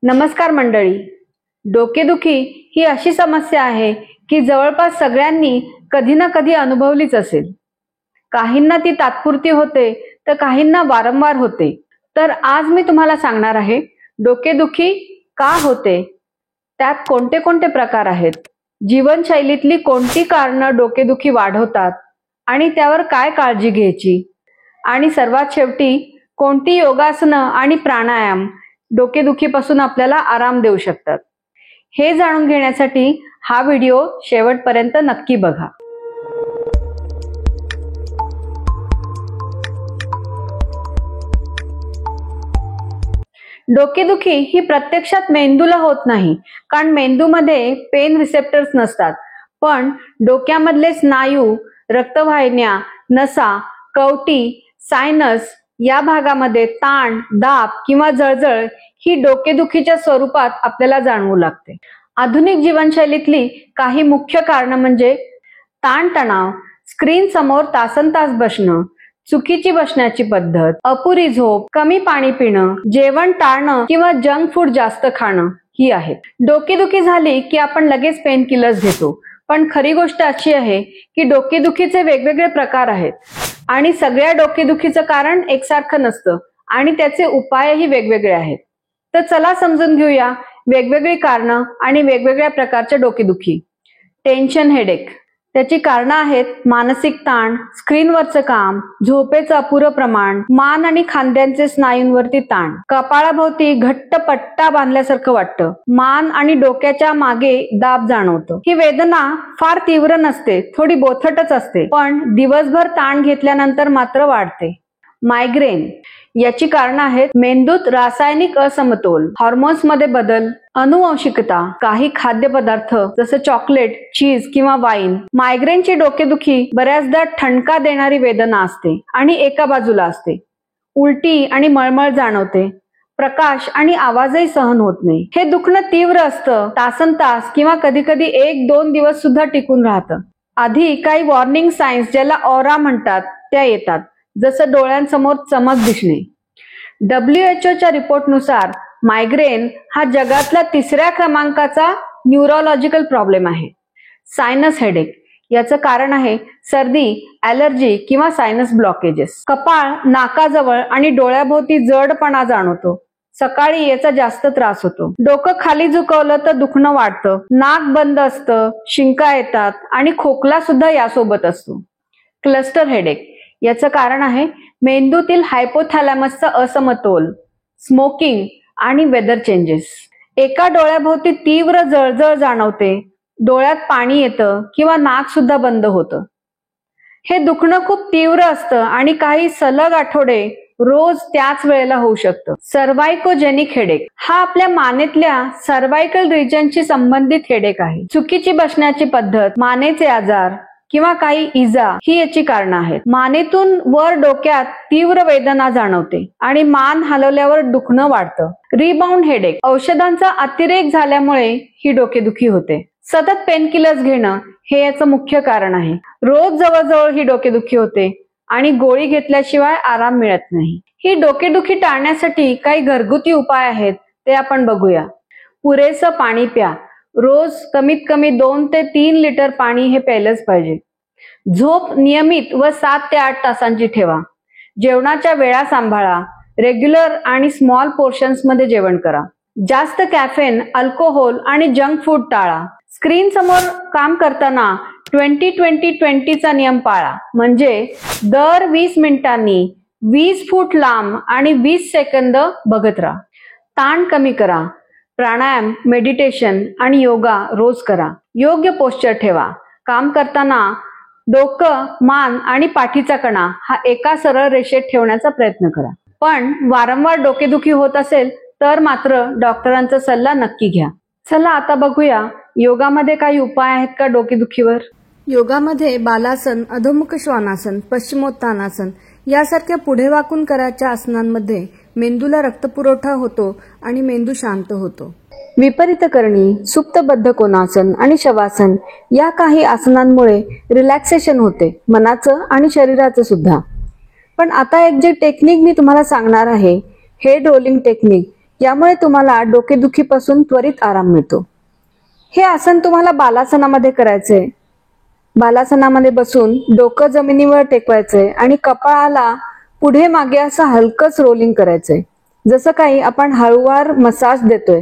नमस्कार मंडळी. डोकेदुखी ही अशी समस्या आहे की जवळपास सगळ्यांनी कधी ना कधी अनुभवलीच असेल. काहींना ती तात्पुरती होते तर काहींना वारंवार होते. तर आज मी तुम्हाला सांगणार आहे डोकेदुखी का होते, त्यात कोणते कोणते प्रकार आहेत, जीवनशैलीतली कोणती कारणं डोकेदुखी वाढवतात आणि त्यावर काय काळजी घ्यायची, आणि सर्वात शेवटी कोणती योगासनं आणि प्राणायाम डोकेदुखीपासून आपल्याला आराम देऊ शकतात. हे जाणून घेण्यासाठी हा व्हिडिओ शेवटपर्यंत नक्की बघा. डोकेदुखी ही प्रत्यक्षात मेंदूला होत नाही, कारण मेंदूमध्ये पेन रिसेप्टर्स नसतात. पण डोक्यामधले स्नायू, रक्तवाहिन्या, नसा, कवटी, सायनस या भागामध्ये ताण, दाब किंवा जळजळ ही डोकेदुखीच्या स्वरूपात आपल्याला जाणवू लागते. आधुनिक जीवनशैलीतली काही मुख्य कारणं म्हणजे ताणतणाव, स्क्रीन समोर तासनतास बसणं, चुकीची बसण्याची पद्धत, अपुरी झोप, कमी पाणी पिणं, जेवण टाळणं किंवा जंक फूड जास्त खाणं ही आहेत. डोकेदुखी झाली की आपण लगेच पेन किलर्स घेतो. पण खरी गोष्ट अशी आहे की डोकेदुखीचे वेगवेगळे प्रकार आहेत आणि सगळ्या डोकेदुखीचं कारण एकसारखं नसतं आणि त्याचे उपायही वेगवेगळे आहेत. तर चला समजून घेऊया वेगवेगळी कारणं आणि वेगवेगळ्या प्रकारच्या डोकेदुखी. टेन्शन हेडेक, त्याची कारणं आहेत मानसिक ताण, स्क्रीनवरचं काम, झोपेचं अपुरं प्रमाण, मान आणि खांद्यांचे स्नायूंवरती ताण, कपाळाभोवती घट्ट पट्टा बांधल्यासारखं वाटतं, मान आणि डोक्याच्या मागे दाब जाणवतं. ही वेदना फार तीव्र नसते, थोडी बोथटच असते, पण दिवसभर ताण घेतल्यानंतर मात्र वाढते. मायग्रेन, याची कारणं आहेत मेंदूत रासायनिक असमतोल, हॉर्मोन्समध्ये बदल, अनुवंशिकता, काही खाद्यपदार्थ जसं चॉकलेट, चीज किंवा वाईन. मायग्रेनची डोकेदुखी बऱ्याचदा ठणका देणारी वेदना असते आणि एका बाजूला असते. उलटी आणि मळमळ जाणवते, प्रकाश आणि आवाजही सहन होत नाही. हे दुखणं तीव्र असतं, तासनतास किंवा कधी कधी 1-2 दिवस सुद्धा टिकून राहतं. आधी काही वॉर्निंग सायन्स, ज्याला ऑरा म्हणतात, त्या येतात, जसं डोळ्यांसमोर चमक दिसणे. WHO रिपोर्टनुसार मायग्रेन हा जगातला 3ऱ्या क्रमांकाचा न्यूरोलॉजिकल प्रॉब्लेम आहे. सायनस हेडेक, याचं कारण आहे सर्दी, ॲलर्जी किंवा सायनस ब्लॉकेजेस. कपाळ, नाकाजवळ आणि डोळ्याभोवती जडपणा जाणवतो. सकाळी याचा जास्त त्रास होतो. डोकं खाली झुकवलं तर दुखणं वाढतं, नाक बंद असतं, शिंका येतात आणि खोकला सुद्धा यासोबत असतो. क्लस्टर हेडेक, याचं कारण आहे मेंदूतील हायपोथॅलॅमसचा असमतोल, स्मोकिंग आणि वेदर चेंजेस. एका डोळ्याभोवती तीव्र जळजळ जाणवते, डोळ्यात पाणी येतं किंवा नाक सुद्धा बंद होतं. हे दुखणं खूप तीव्र असतं आणि काही सलग आठवडे रोज त्याच वेळेला होऊ शकतं. सर्वायकोजेनिक हेडेक, हा आपल्या मानेतल्या सर्वायकल रिजनशी संबंधित हेडेक आहे. चुकीची बसण्याची पद्धत, मानेचे आजार किंवा काही इजा ही याची कारणं आहेत. मानेतून वर डोक्यात तीव्र वेदना जाणवते आणि मान हलवल्यावर दुखणं वाढतं. रिबाउंड हेडेक, औषधांचा अतिरेक झाल्यामुळे ही डोकेदुखी होते. सतत पेनकिलर्स घेणं हे याचं मुख्य कारण आहे. रोज जवळजवळ ही डोकेदुखी होते आणि गोळी घेतल्याशिवाय आराम मिळत नाही. ही डोकेदुखी टाळण्यासाठी काही घरगुती उपाय आहेत, ते आपण बघूया. पुरेसं पाणी प्या. रोज कमीत कमी 2 ते 3 लिटर पाणी हे प्यायलंच पाहिजे. झोप नियमित व 7 ते 8 तासांची ठेवा. जेवणाच्या वेळा सांभाळा. रेग्युलर आणि स्मॉल पोर्शन्स मध्ये जेवण करा. जास्त कॅफेन, अल्कोहोल आणि जंक फूड टाळा. स्क्रीन समोर काम करताना 20-20-20 चा नियम पाळा, म्हणजे दर 20 मिनिटांनी 20 फूट लांब आणि 20 सेकंद बघत राहा. ताण कमी करा. प्राणायाम, मेडिटेशन आणि योगा रोज करा. योग्य पोश्चर ठेवा. काम करताना डोकं, मान आणि पाठीचा कणा हा एका सरळ रेषेत ठेवण्याचा प्रयत्न करा. पण वारंवार डोकेदुखी होत असेल तर मात्र डॉक्टरांचा सल्ला नक्की घ्या. चला आता बघूया योगामध्ये काही उपाय आहेत का डोकेदुखीवर. योगामध्ये बालासन, अधोमुख श्वानासन, पश्चिमोत्तानासन यासारख्या पुढे वाकून करायच्या आसनांमध्ये मेंदूला रक्तपुरवठा होतो आणि मेंदू शांत होतो. विपरीतकरणी, सुप्तबद्ध कोणासन आणि शवासन या काही आसनांमुळे रिलॅक्सेशन होते, मनाचं आणि शरीराचं सुद्धा. पण आता एक जे टेक्निक मी तुम्हाला सांगणार आहे, हेड रोलिंग टेक्निक, यामुळे तुम्हाला डोकेदुखीपासून त्वरित आराम मिळतो. हे आसन तुम्हाला बालासनामध्ये करायचे. बालासनामध्ये बसून डोकं जमिनीवर टेकवायचंय आणि कपाळाला पुढे मागे असं हलकंच रोलिंग करायचंय, जसं काही आपण हळूवार मसाज देतोय.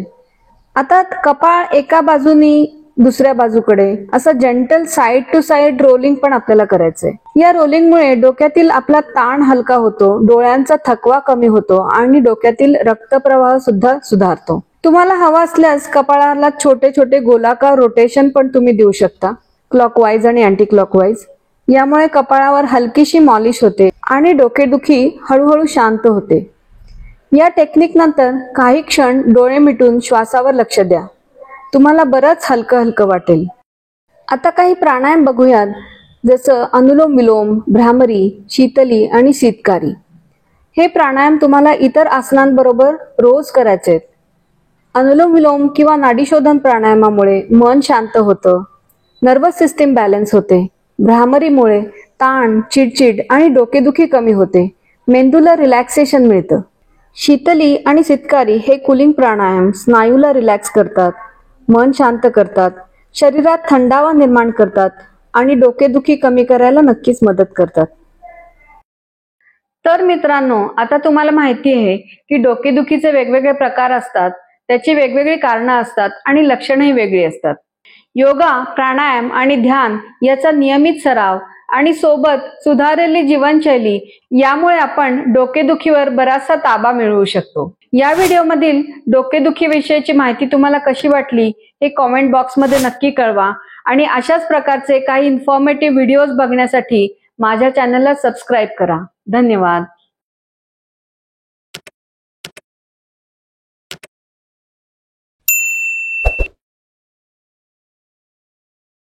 आता कपाळ एका बाजूनी दुसऱ्या बाजूकडे असं gentle side to side rolling पण आपल्याला करायचंय. या रोलिंगमुळे डोक्यातील आपला ताण हलका होतो, डोळ्यांचा थकवा कमी होतो आणि डोक्यातील रक्तप्रवाह सुद्धा सुधारतो. तुम्हाला हवा असल्यास कपाळाला छोटे छोटे गोलाकार रोटेशन पण तुम्ही देऊ शकता, क्लॉकवाईज आणि अँटी क्लॉकवाईज. यामुळे कपाळावर हलकीशी मॉलिश होते आणि डोकेदुखी हळूहळू शांत होते. या टेक्निक नंतर काही क्षण डोळे मिटून श्वासावर लक्ष द्या. तुम्हाला बरंच हलकं हलकं वाटेल. आता काही प्राणायाम बघूयात, जसं अनुलोम विलोम, भ्रामरी, शीतली आणि शीतकारी. हे प्राणायाम तुम्हाला इतर आसनांबरोबर रोज करायचे आहेत. अनुलोम विलोम किंवा नाडीशोधन प्राणायामामुळे मन शांत होतं, नर्वस सिस्टीम बॅलन्स होते. भ्रामरीमुळे ताण, चिडचिड आणि डोकेदुखी कमी होते, मेंदूला रिलॅक्सेशन मिळतं. शीतली आणि शीतकारी हे कूलिंग प्राणायाम स्नायूला रिलॅक्स करतात, मन शांत करतात, शरीरात थंडावा निर्माण करतात आणि डोकेदुखी कमी करायला नक्कीच मदत करतात. तर मित्रांनो, आता तुम्हाला माहिती आहे की डोकेदुखीचे वेगवेगळे प्रकार असतात, त्याची वेगवेगळी कारणं असतात आणि लक्षणंही वेगळी असतात. योगा, प्राणायाम आणि ध्यान याचा नियमित सराव आणि सोबत सुधारलेली जीवनशैली यामुळे आपण डोकेदुखीवर बराचसा ताबा मिळवू शकतो. या व्हिडिओमधील डोकेदुखीविषयीची माहिती तुम्हाला कशी वाटली हे कॉमेंट बॉक्समध्ये नक्की कळवा आणि अशाच प्रकारचे काही इन्फॉर्मेटिव्ह व्हिडिओज बघण्यासाठी माझ्या चॅनलला सबस्क्राईब करा. धन्यवाद.